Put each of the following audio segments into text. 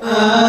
Assalamualaikum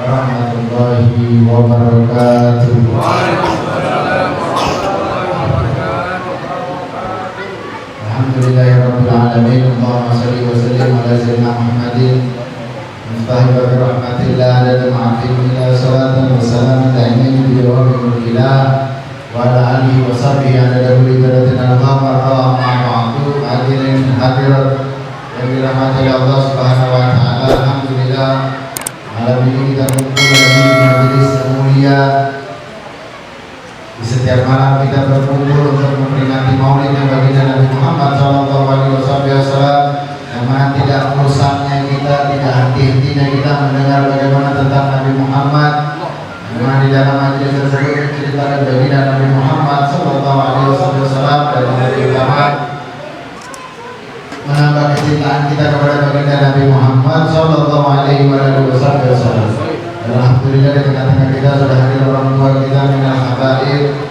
warahmatullahi wabarakatuh. Alhamdulillahirabbil alamin. Allahumma shalli wa sallim ala sayyidina Muhammadin miftahil babi rahmatillah adada ma'afillah salatan wa salaman da'imin bidawamin mulkillah wa ala alihi wa sahbihi adada hulidaratin al-ghamar ma'aba'atu hadirin hadirat yang dirahmati Allah subhanahu wa ta'ala. Alhamdulillah, malam ini kita kumpul lagi di majelis yang mulia. Di setiap malam kita berkumpul untuk memperingati maulidnya baginda Nabi Muhammad SAW, yang mana tidak rusaknya kita, tidak henti-hentinya kita mendengar bagaimana tentang Nabi Muhammad, yang mana di dalam majelis tersebut menceritakan baginda Nabi Muhammad SAW dan lebih utama menambah kecintaan kita kepada baginda Nabi Muhammad SAW. Alhamdulillah di tengah-tengah kita sudah hadir orang tua kita minal habaib.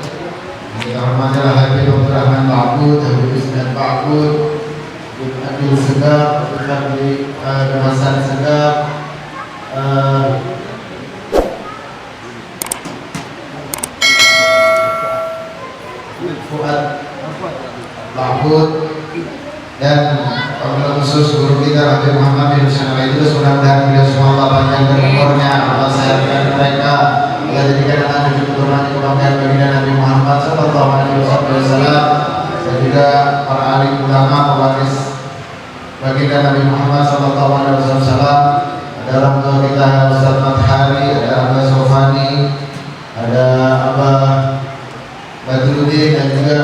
Kita hormatilah Habib Dr. Rahman Ba'bud, Habib Ismail Ba'bud, Habib Adil Segap, Habib Hasan Segap, Fuad Ba'bud, dan wabil khusus guru kita Habib Muhammad bin Syamil itu. Mudah-mudahan beliau semua Allah panjangkan umurnya, Allah sehatkan mereka, Allah jadikan anak cucu keturunan kebanggaan baginda Nabi Muhammad SAW, dan juga para alim ulama pewaris baginda Nabi Muhammad SAW. Ada orang tua kita Ustaz Mathari, ada Abah Sofani, ada Abah Badrudin, dan juga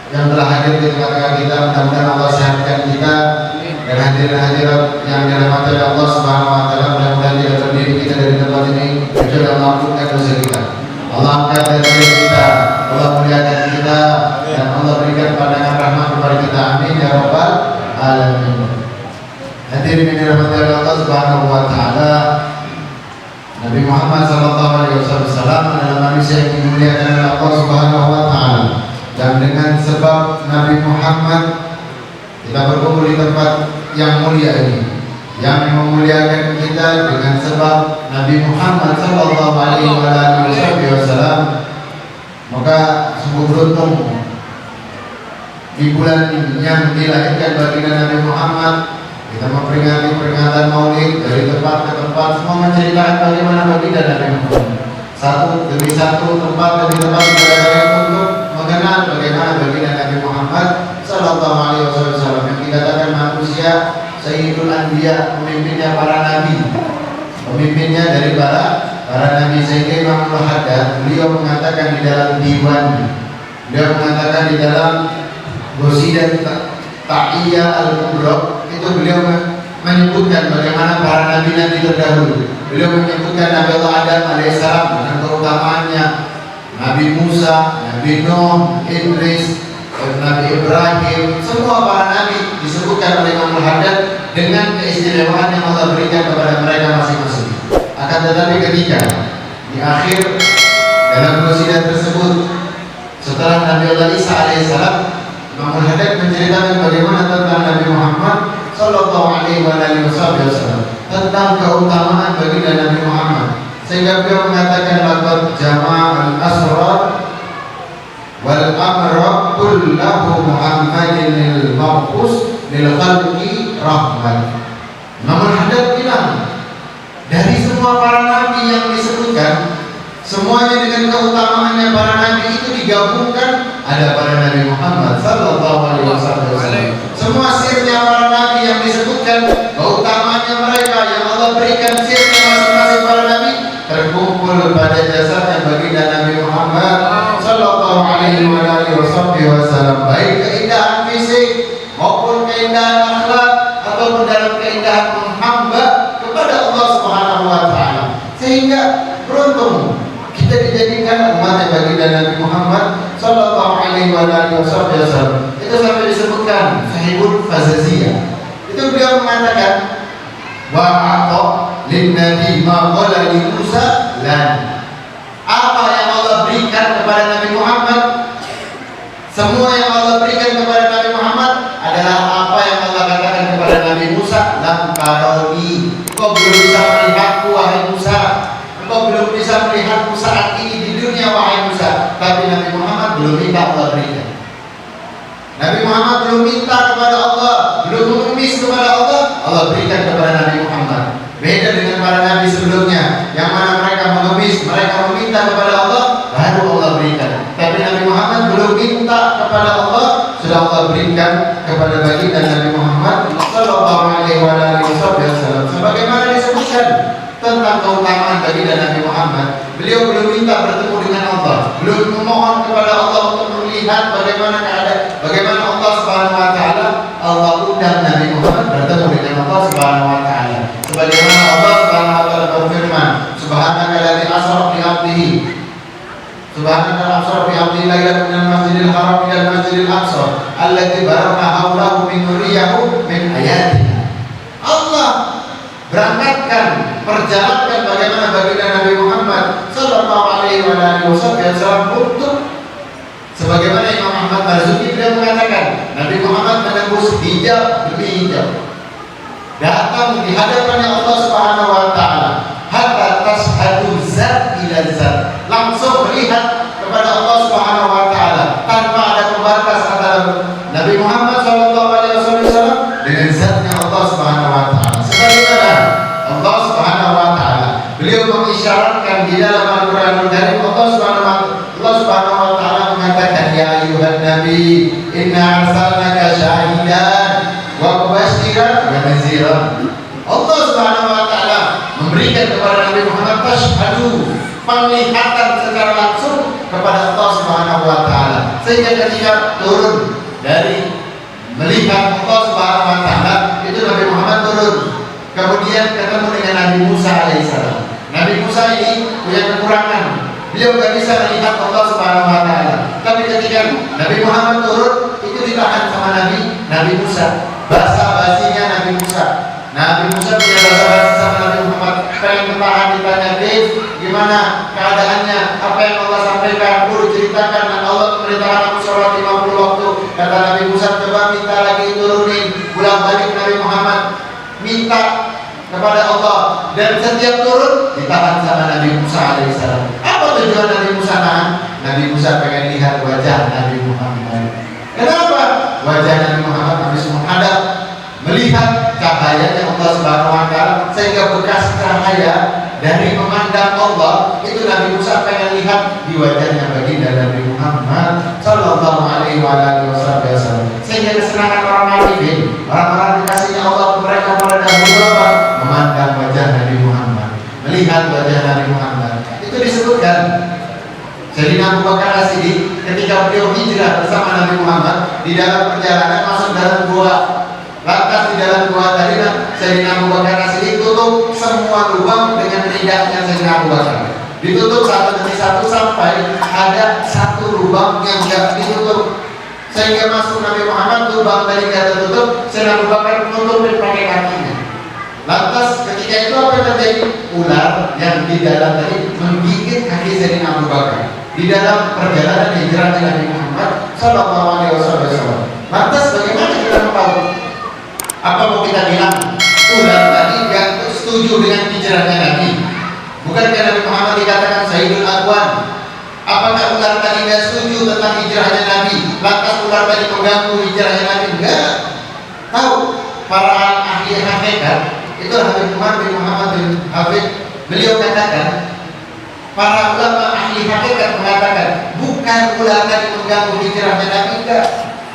yang telah hadir di tengah-tengah kita. Mudah-mudahan Allah sehatkan kita, dan hadirin-hadirat yang dirahmati oleh Allah Subhanahu wa taala. Mudah-mudahan tidak berdiri kita dari tempat ini kecuali Allah ampunkan dosa kita, Allah angkat derajat kita, Allah muliakan kita, dan Allah berikan pandangan rahmat kepada kita. Amin ya rabbal alamin. Hadirin yang dirahmati oleh Allah Subhanahu wa taala, Nabi Muhammad SAW adalah manusia yang dimuliakan oleh Allah Subhanahu wa taala. Dan dengan sebab Nabi Muhammad kita berkumpul di tempat yang mulia ini, yang memuliakan kita dengan sebab Nabi Muhammad SAW. Maka sungguh beruntung di bulan ini yang dilahirkan baginda Nabi Muhammad. Kita memperingati peringatan Maulid dari tempat ke tempat, semua menceritakan bagaimana baginda Nabi Muhammad. Satu demi satu, tempat demi tempat kita datang untuk mengenal bagaimana baginda Nabi Muhammad SAW, yang dikatakan manusia Sayyidul Anbiya, pemimpinnya para nabi, pemimpinnya dari para nabi. Sayyidina Imam Al-Haddad, beliau mengatakan di dalam diwannya, beliau mengatakan di dalam Qasidah Ta'iyya Al-Kubra, itu beliau menyebutkan bagaimana para nabi-nabi terdahulu. Beliau menyebutkan Nabi Allah Adam alaihissalam dengan keutamaannya, Nabi Musa, Nabi Nuh, Idris, Nabi Ibrahim, semua para nabi disebutkan oleh Imam Al-Haddad dengan keistimewaan yang Allah berikan kepada mereka masing-masing. Akan tetapi ketika di akhir dalam qasidah tersebut, setelah Nabi Allah Isa alaihissalam, Imam Al-Haddad menceritakan bagaimana tentang Nabi Muhammad SAW, tentang keutamaan baginda Nabi Muhammad, sehingga beliau mengatakan laqad jama'al asrar wal amra kullahu Muhammadin al-mawqus lil khalqi rahmat. Imam Al-Haddad bilang, dari semua para nabi yang disebutkan, semuanya dengan keutamaannya para nabi itu digabungkan, ada pada Nabi Muhammad SAW. Semua sirnya para nabi yang disebutkan, keutamaannya mereka yang Allah berikan sirnya masing-masing para nabi, terkumpul pada jasadnya baginda Nabi Muhammad SAW. Baik keindahan fisik maupun keindahan akhlak, ataupun dalam keindahan menghamba kepada Allah Subhanahu wa taala. Sehingga beruntung kita dijadikan umat baginda Nabi Muhammad SAW. Itu sampai disebutkan Sahibul Fazaziyah. Itu beliau mengatakan, wa a'ta lin nabi ma qala li Musa lan. Apa yang Allah berikan kepada Nabi Muhammad, semua yang Allah berikan kepada Nabi Muhammad adalah apa yang Allah katakan kepada Nabi Musa, lam taroni, kau belum bisa melihatku wahai Musa. berbeda dengan para nabi sebelumnya, yang mana mereka mengemis, mereka meminta kepada Allah, baru Allah berikan. Tapi Nabi Muhammad belum minta kepada Allah, sudah Allah berikan kepada baginda Nabi Muhammad Sallallahu Alaihi Wasallam. Sebagaimana disebutkan tentang keutamaan baginda Nabi Muhammad, beliau belum minta bertemu dengan Allah, belum memohon kepada Allah untuk melihat bagaimana keadaan, bagaimana Allah Subhanahu Wa Taala. Allah undang Nabi Muhammad bertemu dengan Allah Subhanahu Wa Taala. Sebagaimana Allah Subhanahu Wa Taala berfirman, Subhanalladzi asra bi 'abdihi, Subhanallah asra bi 'abdihi lailan minal masjidil haram ilal masjidil aqsa alladzi barakna hawlahu min nuriyahu min ayatina. Allah berangkatkan, perjalankan bagaimana baginda Nabi Muhammad Sallallahu Alaihi Wasallam untuk, sebagaimana Imam Ahmad Marzuki beliau mengatakan, Nabi Muhammad menembus hijab demi hijab, datang di hadapannya Allah Subhanahu Wa Taala, hatta tashhadu zat ila zat, langsung melihat kepada Allah Subhanahu Wa Taala tanpa ada pembatas antara Nabi Muhammad Sallallahu Alaihi Wasallam dengan zatnya Allah Subhanahu Wa Taala. Sebagaimana Allah Subhanahu Wa Taala beliau mengisyaratkan di dalam Al-Qur'anul Karim, Allah Subhanahu Wa Taala mengatakan, ya ayuhan nabi inna arsalnaka syahidan wa mubasyiran wa nadziran. Allah Subhanahu Wa Taala memberikan kepada Nabi Muhammad tasyhadu, penglihatan secara langsung kepada Allah Subhanahu Wa Taala, sehingga ketika turun dari melihat Allah Subhanahu Wa Taala itu Nabi Muhammad turun, kemudian ketemu dengan Nabi Musa alaihissalam. Nabi Musa ini punya kekurangan, beliau gak bisa melihat Allah Subhanahu Wa Taala. Tapi ketika Nabi Muhammad turun, itu ditahan sama Nabi Musa. Basa-basinya Nabi Musa. Nabi Musa punya basa-basi sama Nabi Muhammad, pengen bertahan, ditanya, Dave, gimana keadaannya? Apa yang Allah sampaikan? Guru ceritakan, dan Allah memerintahkan aku sholat 50 waktu. Kata Nabi Musa, coba minta lagi turunin. Pulang balik Nabi Muhammad minta kepada Allah, dan setiap turun ditahan sama Nabi Musa alaihissalam. Apa tujuan Nabi Musa nahan? Nabi Musa pengen lihat wajah Nabi Muhammad. Kenapa? Wajah Nabi Muhammad habis menghadap, melihat cahayanya Allah Subhanahu Wa Taala, sehingga bekas cahaya dari memandang Allah itu Nabi Musa pengen lihat di wajahnya baginda Nabi Muhammad Sallallahu Alaihi Wasallam. Sehingga kesenangan orang arifin, orang-orang dikasihnya Allah, mereka pada dahulu apa? Memandang wajah Nabi Muhammad, melihat wajah Nabi Muhammad. Itu disebutkan Sayyidina Abu Bakar As-Siddiq ketika beliau hijrah bersama Nabi Muhammad, di dalam perjalanan masuk dalam gua. Lantas di dalam gua tadi Sayyidina Abu Bakar As-Siddiq tutup semua lubang dengan ridahnya Sayyidina Abu Bakar. Ditutup satu demi satu sampai ada satu lubang yang tidak ditutup, sehingga masuk Nabi Muhammad, lubang tadi tidak tertutup, Sayyidina Abu Bakar menutupin pakai kakinya. Lantas ketika itu apa yang terjadi? Ular yang di dalam tadi menggigit kaki Sayyidina Abu Bakar di dalam perjalanan hijrah Nabi Muhammad Sallallahu Alaihi Wasallam. Lantas bagaimana kita tahu? Apa mau kita bilang ular tadi gak setuju dengan hijrahnya Nabi? Bukankah Nabi Muhammad dikatakan Sayyidul Aqwan? Apakah ular tadi gak setuju tentang hijrahnya Nabi? Lantas ular tadi mengganggu hijrahnya Nabi? Enggak. Tahu para ahli hakikat itu Habib Umar bin Muhammad bin Habib, beliau katakan, para ulama ahli hakikat mengatakan bukan ular tadi mengganggu hijrahnya Nabi, enggak.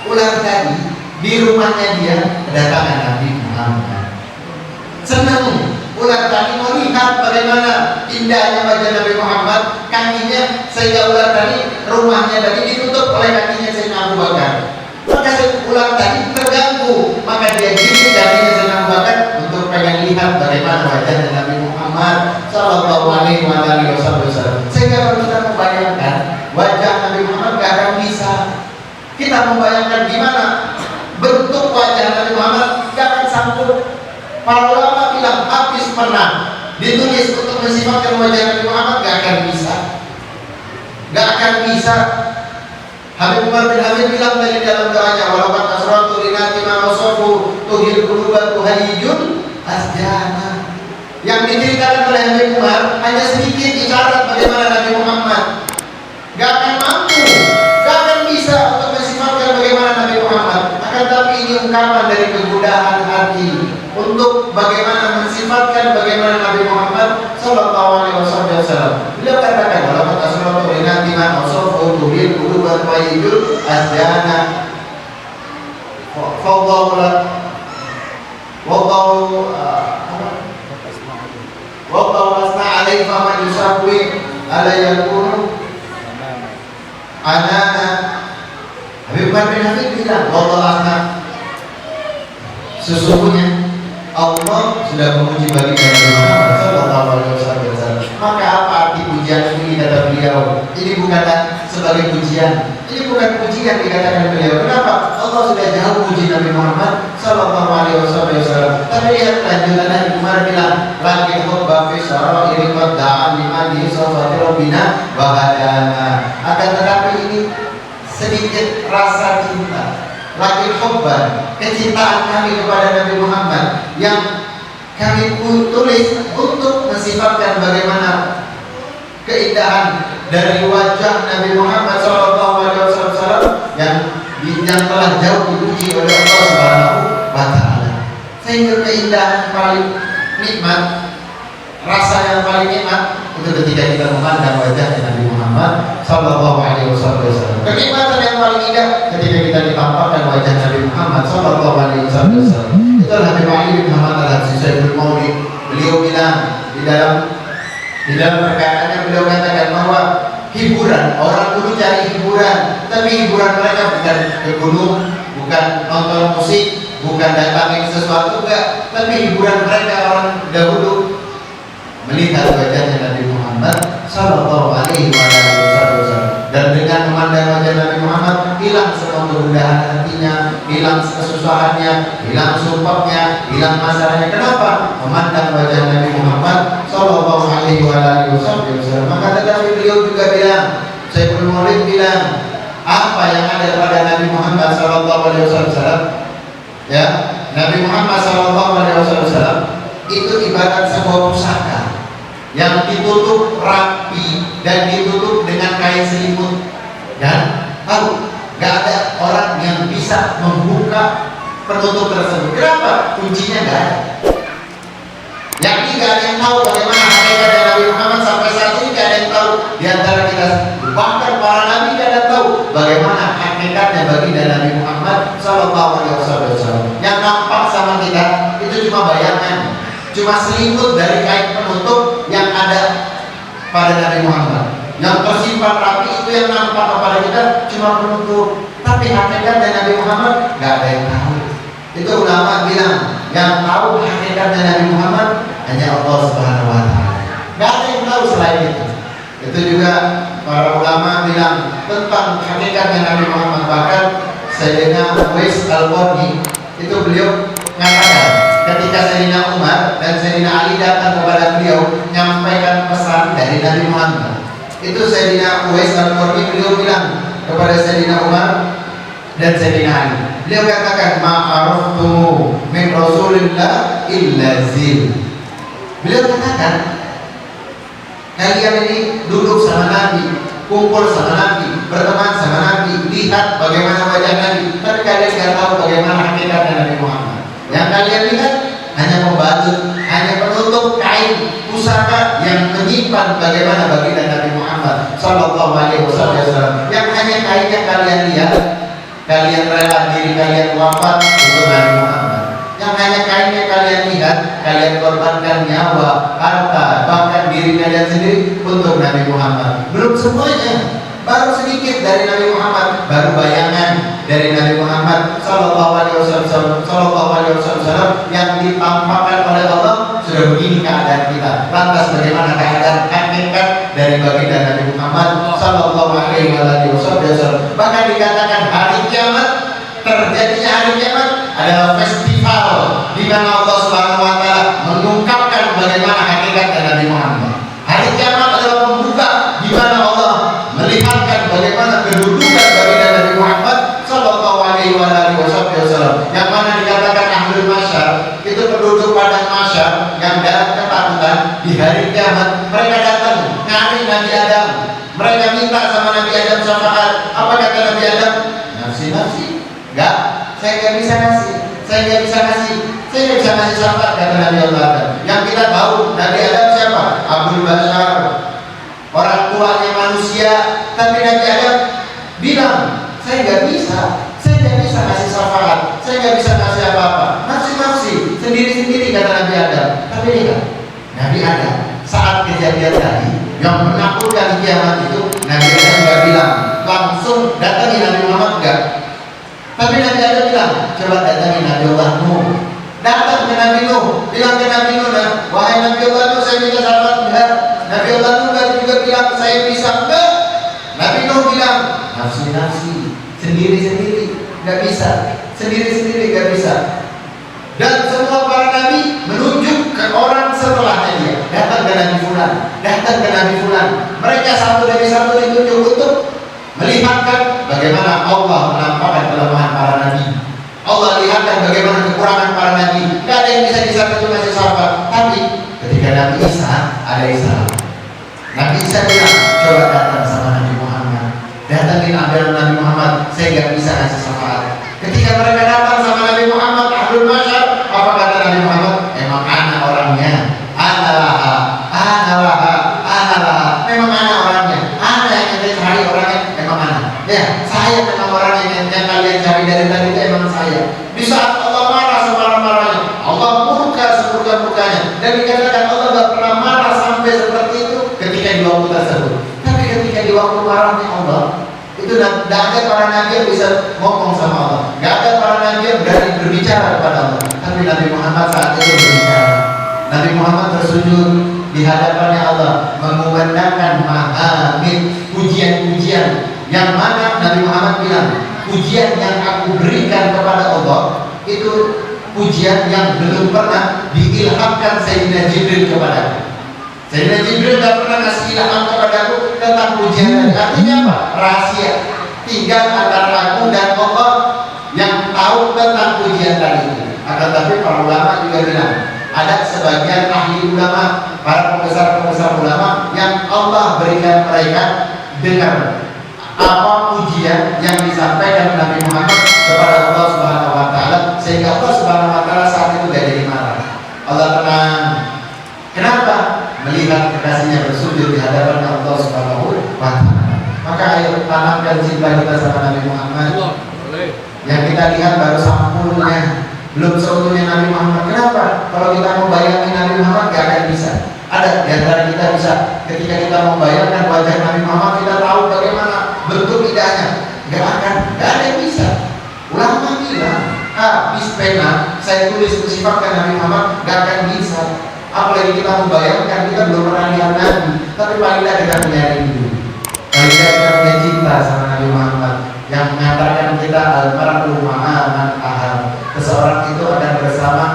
Ular tadi di rumahnya dia kedatangan Nabi Muhammad. Senang ular tadi melihat bagaimana indahnya wajah Nabi Muhammad, kakinya, sehingga ular tadi rumahnya tadi ditutup oleh kakinya Sayyidina Abu Bakar. Maka ular tadi terganggu, maka dia gigit kakinya Sayyidina Abu Bakar untuk pengen lihat bagaimana wajah Nabi Muhammad Sallallahu Alaihi Wasallam. Sehingga kalau kita membayangkan wajah Nabi Muhammad gak akan bisa. Kita membayangkan gimana bentuk wajah Nabi Muhammad, gak akan sanggup. Para ulama bilang habis pernah ditulis untuk mensifatkan wajah Nabi Muhammad, gak akan bisa. Gak akan bisa. Habib Umar bin Habib bilang tadi dalam doanya, walaupun asratu linati ma'asofu tuhil quluba tuhayijun asjana. Yang diceritakan oleh Habib Umar hanya sedikit isyarat bagaimana Nabi Muhammad. Gak akan mampu, gak akan bisa untuk mensifatkan bagaimana Nabi Muhammad. Akan tapi ini ungkapan dari kemudahan hati untuk bagaimana mensifatkan mensifatkan bagaimana Nabi Muhammad sallallahu alaihi wasallam. Beliau katakan dalam kata surat Al-Inati man asafu bil qulubat wa yidul azdana wallahu asna alaihi fa man yusabwi ala yakunu anana. Habib bin Habib bilang wallahu asna, sesungguhnya Allah sudah memuji bagi Nabi Muhammad sallallahu alaihi wasallam. Maka apa arti pujian ini kata beliau? Ini bukan sebagai pujian. Ini bukan pujian dikatakan beliau. Kenapa? Allah sudah jauh puji Nabi Muhammad sallallahu alaihi wasallam. Tapi lihat lanjutannya Umar bilang, "Lakin khutbah fi syara'i qad da'a liman yusafati rabbina wa hadana." Akan tetapi ini sedikit rasa cinta. Lagi khutbah, kecintaan kami kepada Nabi Muhammad yang kami tulis untuk mensifatkan bagaimana keindahan dari wajah Nabi Muhammad SAW yang telah jauh dipuji oleh Allah Subhanahu wa Ta'ala. Sehingga keindahan paling nikmat, rasa yang paling nikmat itu ketika kita memandang wajah Nabi Muhammad sallallahu alaihi wasallam. Kenikmatan yang paling indah ketika kita ditampakkan wajah Nabi Muhammad sallallahu alaihi wasallam. Itulah Habib Ali bin Muhammad Al-Habsyi Maulid. Beliau bilang di dalam perkataannya beliau katakan bahwa hiburan, orang dulu cari hiburan, tapi hiburan mereka bukan ke gunung, bukan nonton musik, bukan datangin sesuatu, enggak, tapi hiburan mereka orang dahulu melihat wajahnya Nabi Muhammad sallallahu alaihi wasallam, dan dengan memandang wajah Nabi Muhammad hilang semua kegundahan hatinya, hilang kesusahannya, hilang sumpahnya, hilang masalahnya. Kenapa? Memandang wajah Nabi Muhammad sallallahu alaihi wasallam. Maka tetapi beliau juga bilang, Syekhul Maulid bilang, apa yang ada pada Nabi Muhammad sallallahu alaihi wasallam, ya, Nabi Muhammad sallallahu alaihi wasallam itu ibarat sebuah pusaka yang ditutup rapi dan ditutup dengan kain selimut, dan tahu gak ada orang yang bisa membuka penutup tersebut. Kenapa? Kuncinya gak ada. Yang ini gak ada yang tahu bagaimana hakikat Nabi Muhammad sampai saat ini. Gak ada yang tahu di antara kita, bahkan para nabi gak ada yang tahu bagaimana hakikatnya baginda Nabi Muhammad sallallahu alaihi wasallam. Yang nampak sama kita itu cuma bayangan, cuma selimut dari kain penutup yang ada pada Nabi Muhammad. Yang tersimpan rapi itu yang nampak kepada kita cuma penutup, tapi hakikatnya Nabi Muhammad gak ada yang tahu. Itu ulama bilang, yang tahu hakikatnya Nabi Muhammad hanya Allah Subhanahu wa Ta'ala. Gak ada yang tahu selain itu. Itu juga para ulama bilang tentang hakikatnya Nabi Muhammad. Bahkan Sayyidina Uwais Al-Qarni itu beliau mengatakan, ketika Sayyidina Umar dan Sayyidina Ali datang kepada beliau menyampaikan pesan dari Nabi Muhammad, itu Sayyidina Uwais Al-Qarni beliau bilang kepada Sayyidina Umar dan Sayyidina Ali, beliau katakan, ma'aruftu min Rasulillah illa zil. Beliau katakan, kalian ini duduk sama Nabi, kumpul sama Nabi, berteman sama Nabi, lihat bagaimana wajah Nabi, tapi kalian tidak tahu bagaimana hakikatnya Nabi Muhammad. Yang kalian lihat hanya pembalut, hanya penutup kain pusaka yang menyimpan bagaimana baginda Nabi Muhammad sallallahu alaihi wasallam. Yang hanya kainnya kalian lihat, kalian rela diri kalian wafat untuk Nabi Muhammad. Yang hanya kainnya kalian lihat, kalian korbankan nyawa, harta, bahkan diri kalian sendiri untuk Nabi Muhammad. Belum semuanya, baru sedikit dari Nabi Muhammad, baru bayangan dari Nabi Muhammad sallallahu alaihi wasallam yang ditampakkan oleh Allah. Sudah begini keadaan kita. Lantas bagaimana keadaan hakikat dari baginda Nabi Muhammad sallallahu alaihi wasallam? Bahkan dikatakan hari kiamat, terjadinya hari kiamat adalah festival di mana Allah Subhanahu wa Ta'ala mengungkapkan bagaimana hakikat Nabi Muhammad. Hari kiamat adalah pembuka di mana Allah melihatkan bagaimana kedudukan baginda Nabi Muhammad sallallahu alaihi wasallam. Yang mana dikatakan ahlul masyar itu penduduk padang masyar yang dalam ketakutan di hari kiamat. Mereka datang nyari Nabi Adam, mereka minta sama Nabi Adam syafaat. Apa kata Nabi Adam? Nafsi. Enggak, saya nggak bisa ngasih, saya nggak bisa ngasih syafaat, kata Nabi Allah Adam. Yang kita tahu Nabi Adam siapa? Abdul Bashar, orang tuanya manusia. Tapi Nabi Adam bilang, saya nggak bisa ngasih syafaat, saya nggak bisa ngasih apa-apa, nafsi sendiri kata Nabi Adam. Tapi lihat, Nabi Adam saat kejadian tadi yang menakutkan kiamat itu, Nabi Adam nggak bilang langsung datangi Nabi Muhammad, enggak. Tapi Nabi Adam bilang, coba datangi Nabi Allah Nuh. Datang ke Nabi Nuh, bilang ke Nabi Nuh, wahai Nabi Allah Nuh, saya bisa syafaat enggak? Nabi Allah Nuh juga bilang, saya bisa enggak? Nabi Nuh bilang, nafsi sendiri nggak bisa, sendiri nggak bisa. Dan semua para nabi menunjuk ke orang setelahnya dia, datang ke Nabi Fulan. Mereka satu demi satu ditunjuk untuk melihatkan bagaimana Allah menampakkan kelemahan para nabi. Allah lihatkan bagaimana kekurangan para nabi. Tidak ada yang bisa disatu masih sahabat. Tapi ketika Nabi Isa alaihissalam, Nabi Isa bilang, coba datang sama Nabi Muhammad, datangin Nabi Muhammad, saya nggak bisa ngasih syafaat. Ketika mereka datang sama Nabi Muhammad, Abdul Bashar, apa kata Nabi Muhammad? Emang anak orangnya, analaha. Memang anak orangnya, anak yang kita cari orangnya, emang anak. Ya, saya memang orang yang kalian cari dari tadi itu emang saya. Di saat Allah marah semarah-marahnya, Allah murka semurka-murkanya, dan dikatakan Allah gak pernah marah sampai seperti itu ketika di waktu tersebut. Tapi ketika di waktu marahnya Allah, itu tidak ada para nabi yang bisa ngomong sama Allah, tidak ada para nabi yang berani berbicara kepada Allah. Tapi Nabi Muhammad saat itu berbicara. Nabi Muhammad tersujud di hadapannya Allah, mengumandangkan mahamid, pujian-pujian yang mana Nabi Muhammad bilang, pujian yang aku berikan kepada Allah itu pujian yang belum pernah diilhamkan Sayyidina Jibril kepadaku. Sayyidina Jibril tidak pernah ngasih ilham kepadaku tentang pujian tadi. Artinya apa? Rahasia. Tinggal antara aku dan Allah yang tahu tentang pujian tadi. Akan tapi para ulama juga bilang, ada sebagian ahli ulama, para pembesar ulama yang Allah berikan mereka dengar apa pujian yang disampaikan Nabi Muhammad kepada Allah Subhanahu wa taala, sehingga Allah Subhanahu wa taala saat itu tidak jadi marah. Allah tenang. Kenapa? Melihat kekasihnya bersujud di hadapan Allah Subhanahu wa taala. Maka ayo tanamkan cinta kita sama Nabi Muhammad. Yang kita lihat baru sampulnya, belum seutuhnya Nabi Muhammad. Kenapa? Kalau kita mau bayangin Nabi Muhammad gak akan bisa. Ada di antara kita bisa, ketika kita mau bayangkan wajah Nabi Muhammad, kita tahu bagaimana bentuk lidahnya. Gak ada yang bisa. Ulama bilang, habis pena saya tulis sifatkan Nabi Muhammad, gak akan bisa. Apalagi kita membayangkan, kita belum pernah lihat Nabi, tapi paling tidak kita punya rindu, paling tidak kita punya cinta sama Nabi Muhammad yang mengantarkan kita al-mar'u ma'aman ahal. Seseorang itu akan bersama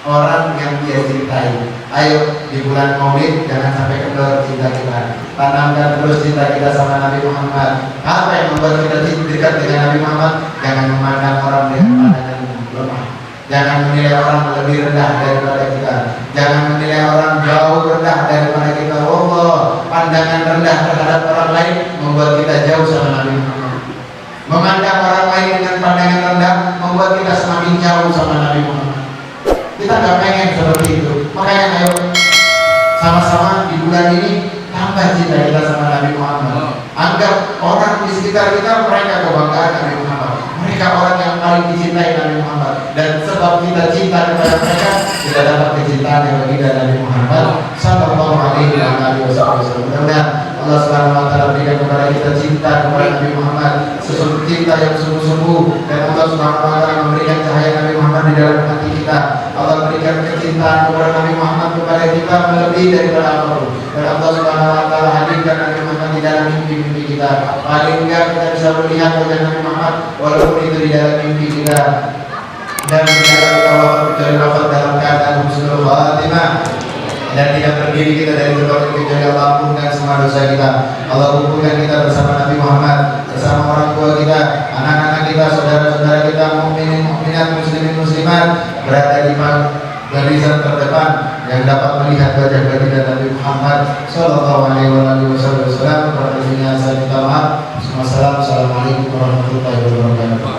orang yang dia cintai. Ayo di bulan Maulid jangan sampai kendor cinta kita. Tanamkan terus cinta kita sama Nabi Muhammad. Apa yang membuat kita dekat dengan Nabi Muhammad? Jangan memandang orang dengan pandangan lemah. Jangan menilai orang lebih rendah daripada kita. Jangan menilai orang jauh rendah daripada kita. Allah, pandangan rendah terhadap orang lain membuat kita jauh sama Nabi Muhammad. Memandang orang lain dengan pandangan rendah membuat kita semakin jauh sama Nabi Muhammad. Kita nggak pengen seperti itu. Makanya ayo sama-sama di bulan ini tambah cinta kita sama Nabi Muhammad. Anggap orang di sekitar kita mereka kebanggaan Nabi Muhammad. Mereka orang yang paling dicintai Nabi Muhammad. Dan sebab kita cinta kepada mereka, kita dapat kecintaan yang baginda Nabi Muhammad sallallahu alaihi wasallam. Mudah-mudahan Allah Subhanahu wa taala berikan kepada kita cinta kepada Nabi Muhammad, sesungguh cinta yang sungguh-sungguh, dan Allah Subhanahu wa taala memberikan cahaya Nabi Muhammad di dalam hati kita. Allah berikan kecintaan kepada Nabi Muhammad kepada kita melebihi daripada apapun. Dan Allah Subhanahu wa taala hadirkan Nabi Muhammad di dalam mimpi-mimpi kita. Paling enggak kita bisa melihat wajah Nabi Muhammad walaupun itu di dalam mimpi kita. Dan tidak kita wafat dalam keadaan husnul khatimah. Dan tidak berdiri kita dari tempat kecuali Allah ampunkan semua dosa kita. Allah kumpulkan kita bersama Nabi Muhammad, bersama orang tua kita, anak-anak kita, saudara-saudara kita, mukminin, mukminat, muslimin, muslimat, berada di barisan terdepan yang dapat melihat wajah baginda Nabi Muhammad sallallahu alaihi wasallam. Pada sini saya minta maaf. Assalamualaikum warahmatullahi wabarakatuh.